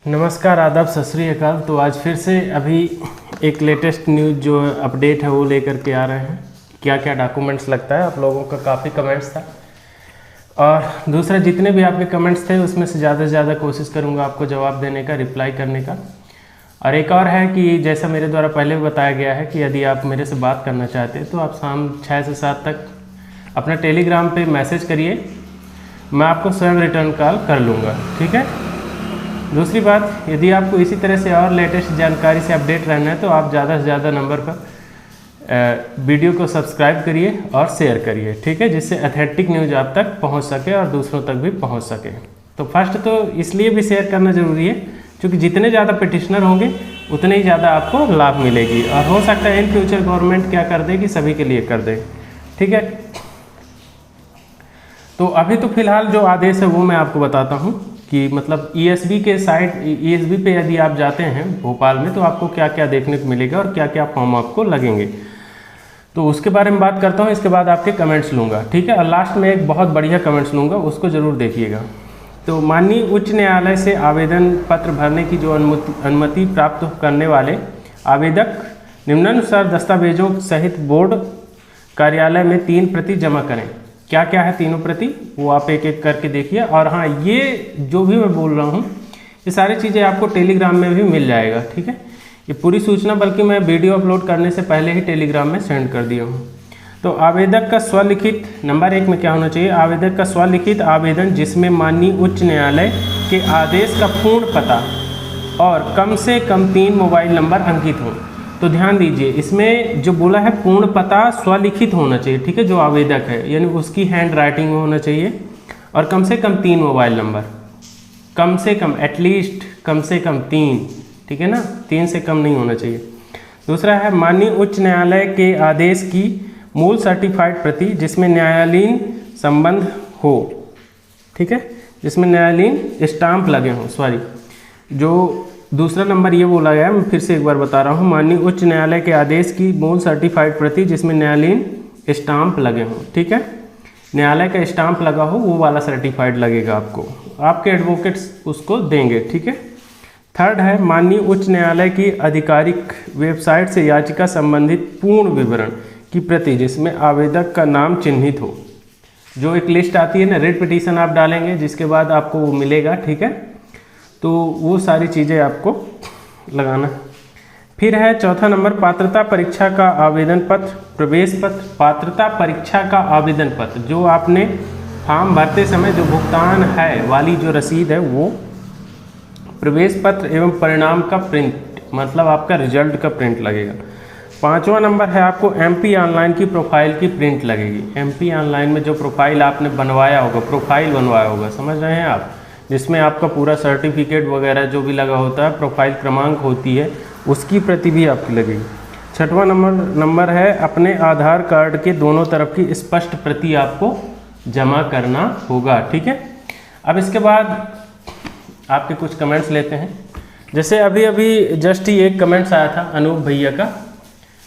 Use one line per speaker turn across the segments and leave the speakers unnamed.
नमस्कार, आदाब, सत श्री अकाल। तो आज फिर से अभी एक लेटेस्ट न्यूज़ जो अपडेट है वो लेकर के आ रहे हैं। क्या क्या डॉक्यूमेंट्स लगता है, आप लोगों का काफ़ी कमेंट्स था और दूसरा जितने भी आपके कमेंट्स थे उसमें से ज़्यादा कोशिश करूँगा आपको जवाब देने का, रिप्लाई करने का। और एक और है कि जैसा मेरे द्वारा पहले भी बताया गया है कि यदि आप मेरे से बात करना चाहते हैं तो आप शाम 6 से 7 तक अपना टेलीग्राम पे मैसेज करिए, मैं आपको स्वयं रिटर्न कॉल कर लूँगा, ठीक है। दूसरी बात, यदि आपको इसी तरह से और लेटेस्ट जानकारी से अपडेट रहना है तो आप ज़्यादा से ज़्यादा नंबर पर वीडियो को सब्सक्राइब करिए और शेयर करिए, ठीक है, जिससे अथेंटिक न्यूज़ आप तक पहुंच सके और दूसरों तक भी पहुंच सके। तो फर्स्ट तो इसलिए भी शेयर करना ज़रूरी है क्योंकि जितने ज़्यादा पिटिशनर होंगे उतने ही ज़्यादा आपको लाभ मिलेगी और हो सकता है इन फ्यूचर गवर्नमेंट क्या कर दे कि सभी के लिए कर दे, ठीक है। तो अभी तो फिलहाल जो आदेश है वो मैं आपको बताता हूँ कि मतलब ईएसबी के साइट, ईएसबी पे यदि आप जाते हैं भोपाल में तो आपको क्या क्या देखने को मिलेगा और क्या क्या फॉर्म आपको लगेंगे, तो उसके बारे में बात करता हूँ। इसके बाद आपके कमेंट्स लूँगा, ठीक है, और लास्ट में एक बहुत बढ़िया कमेंट्स लूँगा, उसको ज़रूर देखिएगा। तो माननीय उच्च न्यायालय से आवेदन पत्र भरने की जो अनुमति प्राप्त करने वाले आवेदक निम्नानुसार दस्तावेजों सहित बोर्ड कार्यालय में 3 प्रति जमा करें। क्या क्या है तीनों प्रति वो आप एक एक करके देखिए। और हाँ, ये जो भी मैं बोल रहा हूँ ये सारी चीज़ें आपको टेलीग्राम में भी मिल जाएगा, ठीक है। ये पूरी सूचना बल्कि मैं वीडियो अपलोड करने से पहले ही टेलीग्राम में सेंड कर दिया हूँ। तो आवेदक का स्वलिखित, नंबर 1 में क्या होना चाहिए, आवेदक का स्वलिखित आवेदन जिसमें माननीय उच्च न्यायालय के आदेश का पूर्ण पता और कम से कम 3 मोबाइल नंबर अंकित हों। तो ध्यान दीजिए, इसमें जो बोला है पूर्ण पता स्वलिखित होना चाहिए, ठीक है, जो आवेदक है यानी उसकी हैंड राइटिंग में होना चाहिए और कम से कम 3 मोबाइल नंबर, कम से कम, एटलीस्ट कम से कम 3, ठीक है ना, 3 से कम नहीं होना चाहिए। दूसरा है माननीय उच्च न्यायालय के आदेश की मूल सर्टिफाइड प्रति जिसमें न्यायालयीन संबंध हो, ठीक है, जिसमें न्यायालयीन स्टाम्प लगे हों, सॉरी, जो दूसरा नंबर ये बोला गया है, मैं फिर से एक बार बता रहा हूँ, माननीय उच्च न्यायालय के आदेश की मूल सर्टिफाइड प्रति जिसमें न्यायालयीन स्टाम्प लगे हों, ठीक है, न्यायालय का स्टाम्प लगा हो वो वाला सर्टिफाइड लगेगा आपको, आपके एडवोकेट्स उसको देंगे, ठीक है। थर्ड है माननीय उच्च न्यायालय की आधिकारिक वेबसाइट से याचिका संबंधित पूर्ण विवरण की प्रति जिसमें आवेदक का नाम चिन्हित हो। जो एक लिस्ट आती है ना, रेड पिटीशन आप डालेंगे जिसके बाद आपको वो मिलेगा, ठीक है, तो वो सारी चीज़ें आपको लगाना। फिर है चौथा नंबर पात्रता परीक्षा का आवेदन पत्र, प्रवेश पत्र, पात्रता परीक्षा का आवेदन पत्र, जो आपने फॉर्म भरते समय जो भुगतान है वाली जो रसीद है वो, प्रवेश पत्र एवं परिणाम का प्रिंट, मतलब आपका रिजल्ट का प्रिंट लगेगा। 5वां नंबर है आपको एमपी ऑनलाइन की प्रोफाइल की प्रिंट लगेगी। एमपी ऑनलाइन में जो प्रोफाइल आपने बनवाया होगा, प्रोफाइल बनवाया होगा, समझ रहे हैं आप, जिसमें आपका पूरा सर्टिफिकेट वगैरह जो भी लगा होता है, प्रोफाइल क्रमांक होती है, उसकी प्रति भी आपकी लगेगी। 6वां नंबर है अपने आधार कार्ड के दोनों तरफ की स्पष्ट प्रति आपको जमा करना होगा, ठीक है। अब इसके बाद आपके कुछ कमेंट्स लेते हैं। जैसे अभी जस्ट ही एक कमेंट्स आया था अनूप भैया का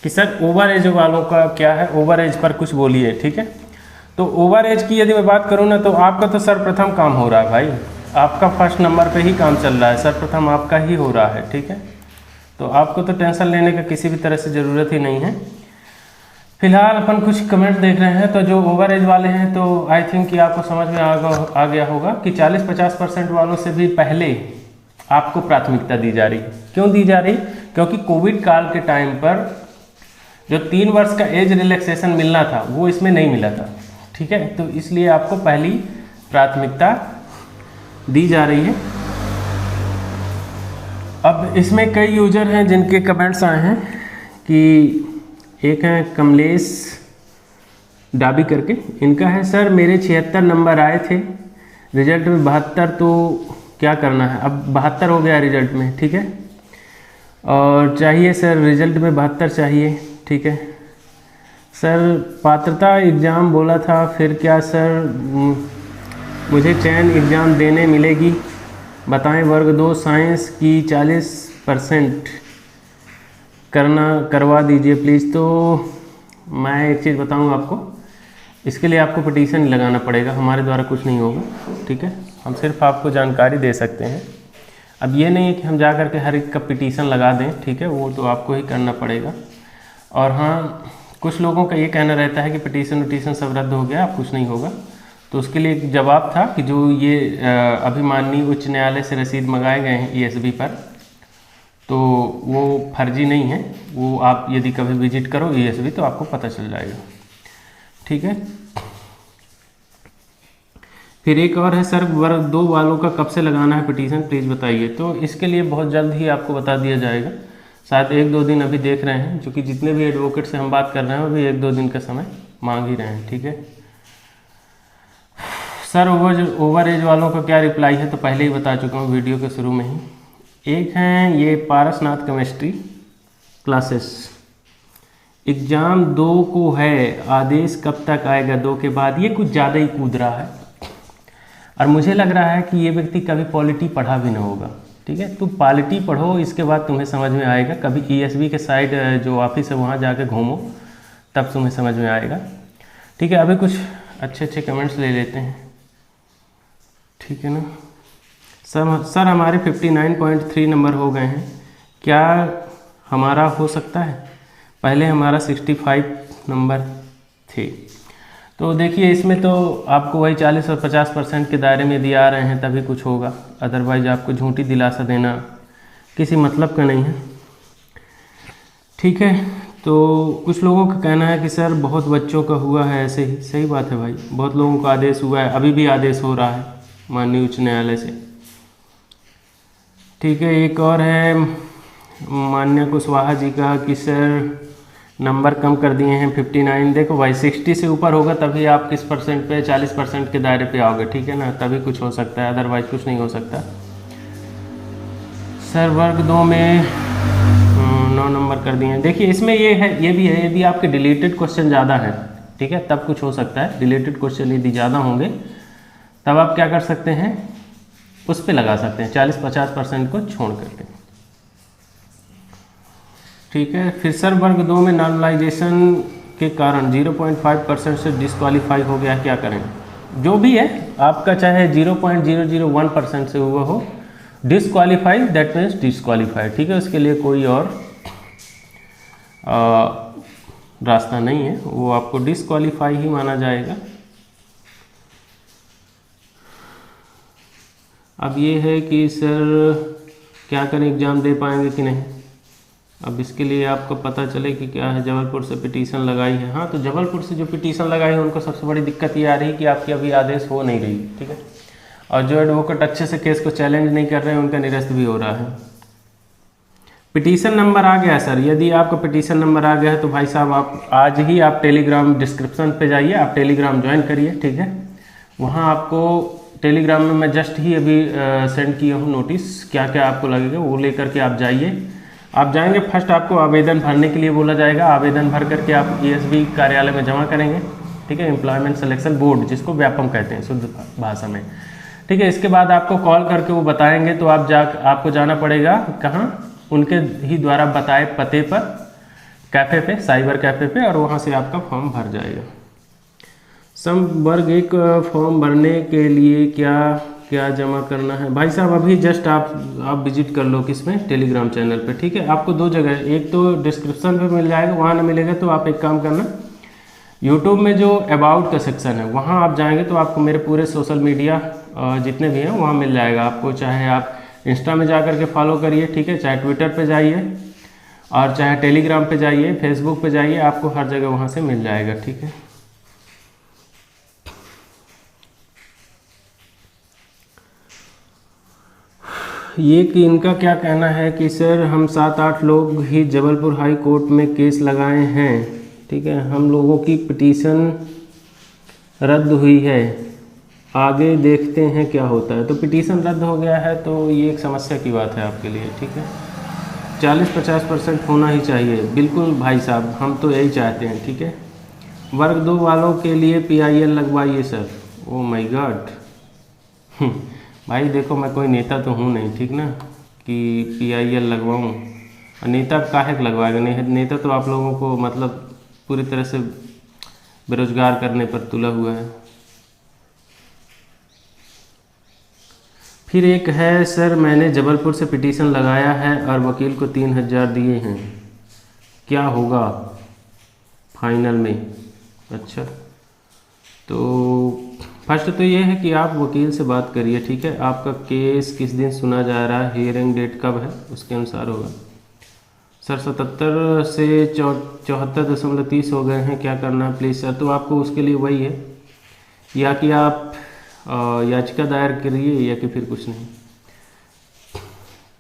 कि सर ओवर एज वालों का क्या है, ओवर एज पर कुछ बोलिए, ठीक है। तो ओवर एज की यदि मैं बात करूँ ना तो आपका तो सर्वप्रथम काम हो रहा है भाई, आपका फर्स्ट नंबर पे ही काम चल रहा है, सर्वप्रथम आपका ही हो रहा है, ठीक है। तो आपको तो टेंशन लेने का किसी भी तरह से ज़रूरत ही नहीं है। फिलहाल अपन कुछ कमेंट देख रहे हैं। तो जो ओवर एज वाले हैं तो आई थिंक कि आपको समझ में आ गया होगा कि 40-50% वालों से भी पहले आपको प्राथमिकता दी जा रही। क्यों दी जा रही? क्योंकि कोविड काल के टाइम पर जो 3 वर्ष का एज रिलैक्सेशन मिलना था वो इसमें नहीं मिला था, ठीक है, तो इसलिए आपको पहली प्राथमिकता दी जा रही है। अब इसमें कई यूजर हैं जिनके कमेंट्स आए हैं कि एक है कमलेश डाबी करके, इनका है सर मेरे 76 नंबर आए थे, रिजल्ट में 72, तो क्या करना है? अब 72 हो गया रिजल्ट में, ठीक है, और चाहिए सर रिजल्ट में 72 चाहिए, ठीक है सर। पात्रता एग्ज़ाम बोला था, फिर क्या सर मुझे चयन एग्ज़ाम देने मिलेगी? बताएं। वर्ग 2 साइंस की 40% करवा दीजिए प्लीज़। तो मैं एक चीज़ बताऊं आपको, इसके लिए आपको पिटीशन लगाना पड़ेगा, हमारे द्वारा कुछ नहीं होगा, ठीक है, हम सिर्फ आपको जानकारी दे सकते हैं। अब ये नहीं है कि हम जा कर के हर एक का पिटीशन लगा दें, ठीक है, वो तो आपको ही करना पड़ेगा। और हाँ, कुछ लोगों का ये कहना रहता है कि पिटीशन सब रद्द हो गया, अब कुछ नहीं होगा। तो उसके लिए एक जवाब था कि जो ये अभी माननीय उच्च न्यायालय से रसीद मंगाए गए हैं ईएसबी पर, तो वो फर्जी नहीं है। वो आप यदि कभी विजिट करो ईएसबी तो आपको पता चल जाएगा, ठीक है। फिर एक और है, सर वर्ग 2 वालों का कब से लगाना है पिटीशन, प्लीज़ बताइए। तो इसके लिए बहुत जल्द ही आपको बता दिया जाएगा, शायद 1-2 दिन अभी देख रहे हैं, क्योंकि जितने भी एडवोकेट से हम बात कर रहे हैं वो भी 1-2 दिन का समय मांग ही रहे हैं, ठीक है। सर ओवर एज वालों का क्या रिप्लाई है, तो पहले ही बता चुका हूँ वीडियो के शुरू में ही। एक हैं ये पारसनाथ केमिस्ट्री क्लासेस, एग्ज़ाम 2 को है, आदेश कब तक आएगा 2 के बाद। ये कुछ ज़्यादा ही कूद रहा है और मुझे लग रहा है कि ये व्यक्ति कभी पॉलिटी पढ़ा भी ना होगा, ठीक है। तुम पॉलिटी पढ़ो, इसके बाद तुम्हें समझ में आएगा। कभी ईएसबी के साइड जो ऑफिस है वहाँ जाके घूमो, तब तुम्हें समझ में आएगा, ठीक है। अभी कुछ अच्छे कमेंट्स ले लेते हैं, ठीक है ना। सर हमारे 59.3 नंबर हो गए हैं, क्या हमारा हो सकता है? पहले हमारा 65 नंबर थे। तो देखिए, इसमें तो आपको वही 40 और 50% के दायरे में दिया आ रहे हैं तभी कुछ होगा, अदरवाइज आपको झूठी दिलासा देना किसी मतलब का नहीं है, ठीक है। तो कुछ लोगों का कहना है कि सर बहुत बच्चों का हुआ है ऐसे ही। सही बात है भाई, बहुत लोगों का आदेश हुआ है, अभी भी आदेश हो रहा है माननीय उच्च न्यायालय से, ठीक है। एक और है मान्य कुशवाहा जी का कि सर नंबर कम कर दिए हैं 59। देखो भाई, 60 से ऊपर होगा तभी आप किस परसेंट पे, 40% के दायरे पे आओगे, ठीक है ना, तभी कुछ हो सकता है, अदरवाइज कुछ नहीं हो सकता। सर वर्ग 2 में 9 नंबर कर दिए हैं। देखिए इसमें ये है, ये भी है, यदि आपके डिलीटेड क्वेश्चन ज़्यादा है, ठीक है, तब कुछ हो सकता है। डिलीटेड क्वेश्चन यदि ज़्यादा होंगे तब आप क्या कर सकते हैं, उस पर लगा सकते हैं 40-50% को छोड़ करके, ठीक है। फिर सर वर्ग 2 में नॉर्मलाइजेशन के कारण 0.5% से डिस्क्वालीफाई हो गया, क्या करें? जो भी है आपका, चाहे 0.001% से हुआ हो डिस्क्वालीफाई, दैट मीन्स डिस्क्वालीफाइड, ठीक है। उसके लिए कोई और रास्ता नहीं है, वो आपको डिस्क्वालीफाई ही माना जाएगा। अब ये है कि सर क्या करें, एग्ज़ाम दे पाएंगे कि नहीं। अब इसके लिए आपको पता चले कि क्या है, जबलपुर से पिटीशन लगाई है। हाँ, तो जबलपुर से जो पिटीशन लगाई है उनको सबसे बड़ी दिक्कत ये आ रही है कि आपकी अभी आदेश हो नहीं रही, ठीक है। और जो एडवोकेट अच्छे से केस को चैलेंज नहीं कर रहे हैं उनका निरस्त भी हो रहा है। पिटीशन नंबर आ गया है सर, यदि आपका पिटीशन नंबर आ गया है तो भाई साहब आप आज ही आप टेलीग्राम डिस्क्रिप्शन पे जाइए, आप टेलीग्राम ज्वाइन करिए, ठीक है। वहाँ आपको टेलीग्राम में मैं जस्ट ही अभी सेंड किया हूँ नोटिस, क्या क्या आपको लगेगा वो लेकर के आप जाइए। आप जाएंगे, फर्स्ट आपको आवेदन भरने के लिए बोला जाएगा, आवेदन भर करके आप ईएसबी कार्यालय में जमा करेंगे, ठीक है, एम्प्लॉयमेंट सिलेक्शन बोर्ड जिसको व्यापम कहते हैं शुद्ध भाषा में, ठीक है। इसके बाद आपको कॉल करके वो बताएंगे, तो आपको जाना पड़ेगा कहाँ, उनके ही द्वारा बताए पते पर, कैफ़े पे, साइबर कैफ़े पे, और वहाँ से आपका फॉर्म भर जाएगा। सम वर्ग 1 फॉर्म भरने के लिए क्या क्या जमा करना है? भाई साहब अभी जस्ट आप विजिट कर लो किसमें, टेलीग्राम चैनल पे, ठीक है। आपको 2 जगह, एक तो डिस्क्रिप्शन पे मिल जाएगा, वहाँ ना मिलेगा तो आप एक काम करना, यूट्यूब में जो अबाउट का सेक्शन है वहाँ आप जाएंगे तो आपको मेरे पूरे सोशल मीडिया जितने भी हैं वहाँ मिल जाएगा आपको। चाहे आप इंस्टा में जा कर के फॉलो करिए, ठीक है, चाहे ट्विटर पे जाइए, और चाहे टेलीग्राम पे जाइए, फेसबुक पे जाइए, आपको हर जगह वहाँ से मिल जाएगा, ठीक है। ये कि इनका क्या कहना है कि सर हम 7-8 लोग ही जबलपुर हाई कोर्ट में केस लगाए हैं, ठीक है, हम लोगों की पिटीशन रद्द हुई है, आगे देखते हैं क्या होता है। तो पिटीशन रद्द हो गया है तो ये एक समस्या की बात है आपके लिए, ठीक है। 40-50% होना ही चाहिए, बिल्कुल भाई साहब, हम तो यही चाहते हैं, ठीक है। वर्ग 2 वालों के लिए PIL लगवाइए सर। ओ माय गॉड, भाई देखो मैं कोई नेता तो हूँ नहीं, ठीक ना, कि PIL लगवाऊँ। नेता काहे लगवाएगा, नेता तो आप लोगों को मतलब पूरी तरह से बेरोजगार करने पर तुला हुआ है। फिर एक है, सर मैंने जबलपुर से पिटीशन लगाया है और वकील को 3000 दिए हैं, क्या होगा फाइनल में? अच्छा, तो फर्स्ट तो ये है कि आप वकील से बात करिए, ठीक है। आपका केस किस दिन सुना जा रहा है, हियरिंग डेट कब है, उसके अनुसार होगा। सर 77 से 74.30 हो गए हैं, क्या करना है प्लीज़ सर? तो आपको उसके लिए वही है, या कि आप याचिका दायर करिए या कि फिर कुछ नहीं।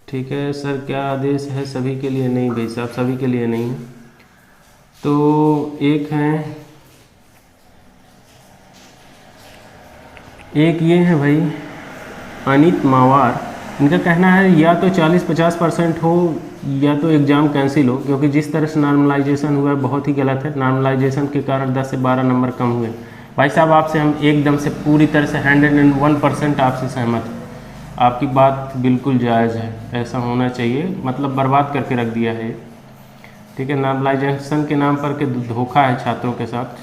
ठीक है सर, क्या आदेश है सभी के लिए? नहीं भाई साहब, सभी के लिए नहीं है। तो एक हैं, एक ये है भाई अनित मावार, इनका कहना है या तो 40-50% हो या तो एग्ज़ाम कैंसिल हो, क्योंकि जिस तरह से नॉर्मलाइजेशन हुआ है बहुत ही गलत है। नॉर्मलाइजेशन के कारण 10 से 12 नंबर कम हुए। भाई साहब आपसे हम एकदम से पूरी तरह से 101% आपसे सहमत हैं, आपकी बात बिल्कुल जायज़ है, ऐसा होना चाहिए, मतलब बर्बाद करके रख दिया है। ठीक है, नॉर्मलाइजेशन के नाम पर के धोखा है छात्रों के साथ।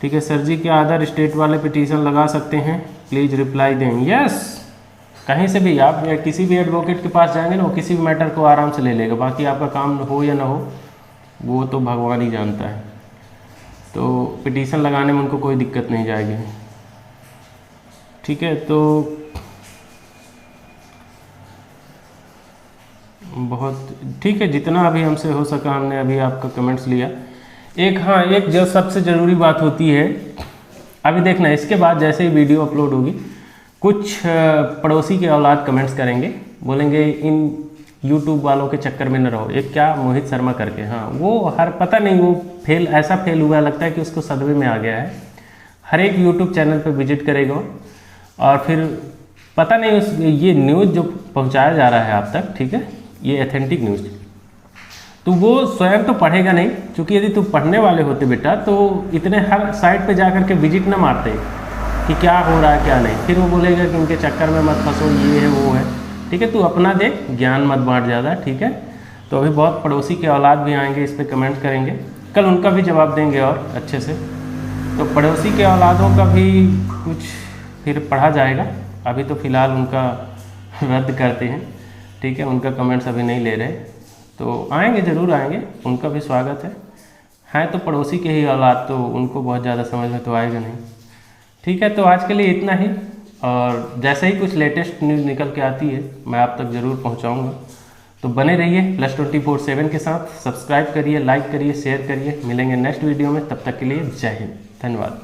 ठीक है सर जी, क्या अदर स्टेट वाले पिटीशन लगा सकते हैं? प्लीज़ रिप्लाई दें। यस, कहीं से भी आप किसी भी एडवोकेट के पास जाएंगे ना, वो किसी भी मैटर को आराम से ले लेगा, बाकी आपका काम हो या ना हो वो तो भगवान ही जानता है। तो पिटीशन लगाने में उनको कोई दिक्कत नहीं जाएगी। ठीक है, तो बहुत ठीक है, जितना अभी हमसे हो सका हमने अभी आपका कमेंट्स लिया। एक हाँ, एक जो सबसे ज़रूरी बात होती है, अभी देखना इसके बाद जैसे ही वीडियो अपलोड होगी, कुछ पड़ोसी के औलाद कमेंट्स करेंगे, बोलेंगे इन यूट्यूब वालों के चक्कर में न रहो। एक क्या मोहित शर्मा करके, हाँ वो हर पता नहीं वो ऐसा फेल हुआ, लगता है कि उसको सदमे में आ गया है। हर एक यूट्यूब चैनल पर विजिट करेगा और फिर पता नहीं उस ये न्यूज़ जो पहुंचाया जा रहा है आप तक, ठीक है, ये ऑथेंटिक न्यूज़, तो वो स्वयं तो पढ़ेगा नहीं, क्योंकि यदि तुम पढ़ने वाले होते बेटा तो इतने हर साइट पे जा कर के विजिट ना मारते कि क्या हो रहा है क्या नहीं। फिर वो बोलेगा कि उनके चक्कर में मत फंसो, ये है वो है। ठीक है, तू अपना देख, ज्ञान मत बांट ज़्यादा। ठीक है, तो अभी बहुत पड़ोसी के औलाद भी आएंगे, इस पर कमेंट करेंगे, कल उनका भी जवाब देंगे और अच्छे से। तो पड़ोसी के औलादों का भी कुछ फिर पढ़ा जाएगा, अभी तो फ़िलहाल उनका रद्द करते हैं। ठीक है, उनका कमेंट्स अभी नहीं ले रहे, तो आएंगे, ज़रूर आएंगे, उनका भी स्वागत है तो पड़ोसी के ही औलाद, तो उनको बहुत ज़्यादा समझ में तो आएगा नहीं। ठीक है, तो आज के लिए इतना ही, और जैसे ही कुछ लेटेस्ट न्यूज़ निकल के आती है मैं आप तक ज़रूर पहुंचाऊंगा। तो बने रहिए +24/7 के साथ, सब्सक्राइब करिए, लाइक करिए, शेयर करिए। मिलेंगे नेक्स्ट वीडियो में, तब तक के लिए जय हिंद, धन्यवाद।